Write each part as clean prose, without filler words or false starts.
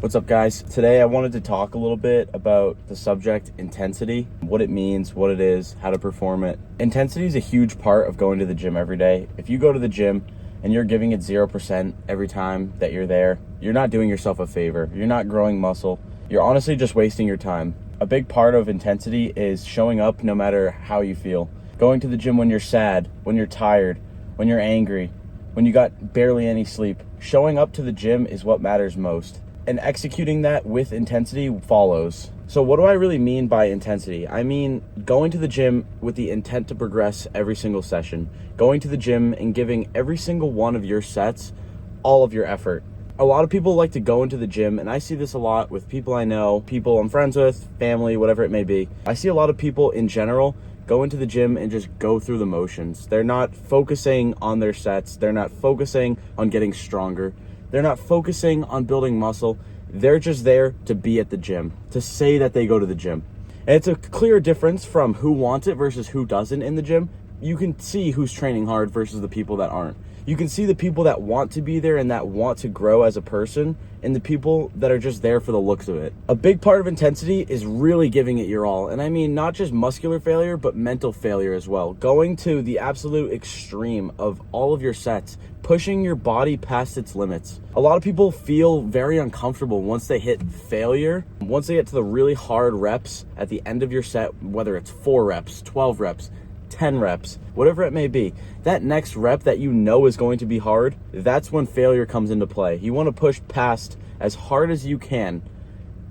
What's up, guys? Today I wanted to talk a little bit about the subject intensity, what it means, what it is, how to perform it. Intensity is a huge part of going to the gym every day. If you go to the gym and you're giving it 0% every time that you're there, you're not doing yourself a favor. You're not growing muscle. You're honestly just wasting your time. A big part of intensity is showing up no matter how you feel. Going to the gym when you're sad, when you're tired, when you're angry, when you got barely any sleep. Showing up to the gym is what matters most. And executing that with intensity follows. So what do I really mean by intensity? I mean going to the gym with the intent to progress every single session. Going to the gym and giving every single one of your sets all of your effort. A lot of people like to go into the gym, and I see this a lot with people I know, people I'm friends with, family, whatever it may be. I see a lot of people in general go into the gym and just go through the motions. They're not focusing on their sets. They're not focusing on getting stronger. They're not focusing on building muscle. They're just there to be at the gym, to say that they go to the gym. And it's a clear difference from who wants it versus who doesn't in the gym. You can see who's training hard versus the people that aren't. You can see the people that want to be there and that want to grow as a person, and the people that are just there for the looks of it. A big part of intensity is really giving it your all. And I mean, not just muscular failure, but mental failure as well. Going to the absolute extreme of all of your sets, pushing your body past its limits. A lot of people feel very uncomfortable once they hit failure. Once they get to the really hard reps at the end of your set, whether it's 4 reps, 12 reps, 10 reps, whatever it may be, that next rep that you know is going to be hard, that's when failure comes into play. You want to push past as hard as you can,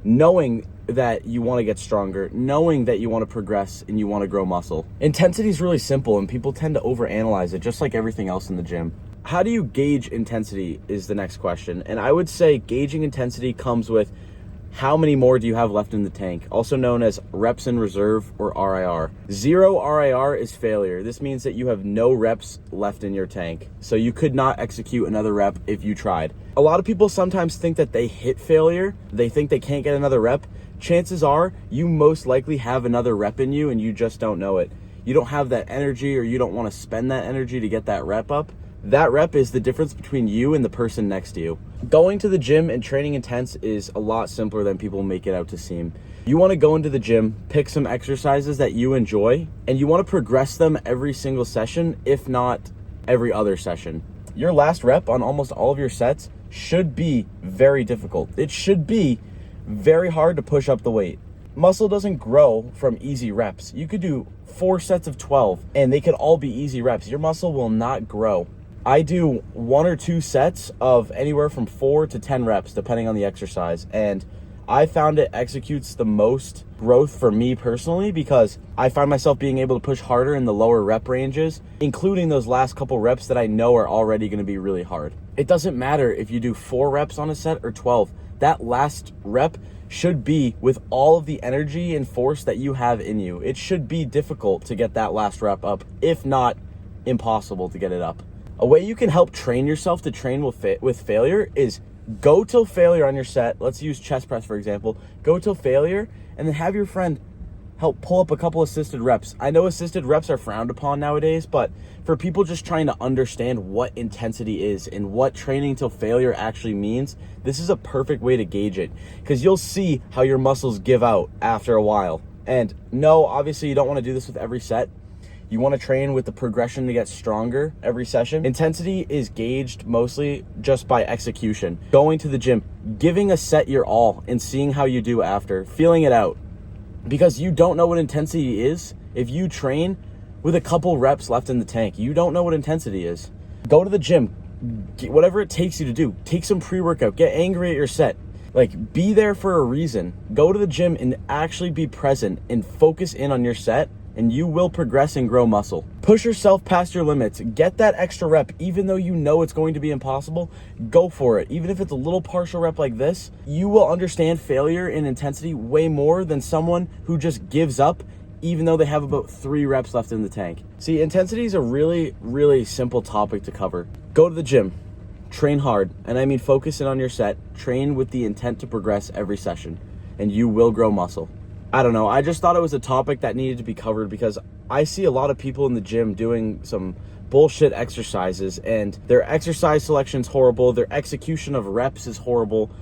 knowing that you want to get stronger, knowing that you want to progress and you want to grow muscle. Intensity is really simple, and people tend to overanalyze it, just like everything else in the gym. How do you gauge intensity is the next question. And I would say gauging intensity comes with how many more do you have left in the tank, also known as reps in reserve or RIR. 0 RIR is failure. This means that you have no reps left in your tank. So you could not execute another rep if you tried. A lot of people sometimes think that they hit failure. They think they can't get another rep. Chances are you most likely have another rep in you and you just don't know it. You don't have that energy, or you don't want to spend that energy to get that rep up. That rep is the difference between you and the person next to you. Going to the gym and training intense is a lot simpler than people make it out to seem. You want to go into the gym, pick some exercises that you enjoy, and you want to progress them every single session, if not every other session. Your last rep on almost all of your sets should be very difficult. It should be very hard to push up the weight. Muscle doesn't grow from easy reps. You could do 4 sets of 12 and they could all be easy reps. Your muscle will not grow. I do 1 or 2 sets of anywhere from 4 to 10 reps, depending on the exercise. And I found it executes the most growth for me personally, because I find myself being able to push harder in the lower rep ranges, including those last couple reps that I know are already going to be really hard. It doesn't matter if you do 4 reps on a set or 12. That last rep should be with all of the energy and force that you have in you. It should be difficult to get that last rep up, if not impossible to get it up. A way you can help train yourself to train with failure is go till failure on your set. Let's use chest press, for example. Go till failure and then have your friend help pull up a couple assisted reps. I know assisted reps are frowned upon nowadays, but for people just trying to understand what intensity is and what training till failure actually means, this is a perfect way to gauge it, because you'll see how your muscles give out after a while. And no, obviously you don't want to do this with every set. You want to train with the progression to get stronger every session. Intensity is gauged mostly just by execution. Going to the gym, giving a set your all and seeing how you do after, feeling it out. Because you don't know what intensity is if you train with a couple reps left in the tank. You don't know what intensity is. Go to the gym, whatever it takes you to do. Take some pre-workout, get angry at your set. Like, be there for a reason. Go to the gym and actually be present and focus in on your set, and you will progress and grow muscle. Push yourself past your limits. Get that extra rep, even though you know it's going to be impossible. Go for it. Even if it's a little partial rep like this, you will understand failure and intensity way more than someone who just gives up, even though they have about 3 reps left in the tank. See, intensity is a really, really simple topic to cover. Go to the gym, train hard, and I mean focus in on your set. Train with the intent to progress every session, and you will grow muscle. I don't know, I just thought it was a topic that needed to be covered, because I see a lot of people in the gym doing some bullshit exercises, and their exercise selection's horrible, their execution of reps is horrible.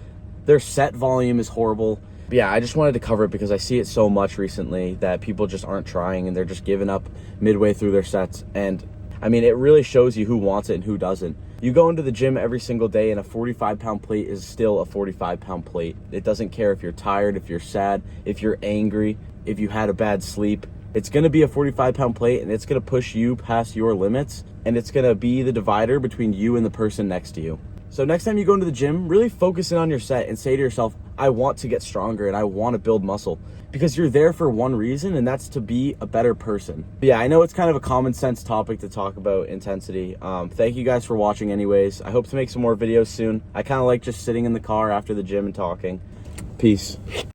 Their set volume is horrible. But yeah, I just wanted to cover it because I see it so much recently that people just aren't trying and they're just giving up midway through their sets. And I mean, it really shows you who wants it and who doesn't. You go into the gym every single day and a 45-pound plate is still a 45-pound plate. It doesn't care if you're tired, if you're sad, if you're angry, if you had a bad sleep. It's gonna be a 45-pound plate and it's gonna push you past your limits, and it's gonna be the divider between you and the person next to you. So next time you go into the gym, really focus in on your set and say to yourself, I want to get stronger and I want to build muscle, because you're there for one reason, and that's to be a better person. But yeah, I know it's kind of a common sense topic to talk about intensity. Thank you guys for watching anyways. I hope to make some more videos soon. I kind of like just sitting in the car after the gym and talking. Peace.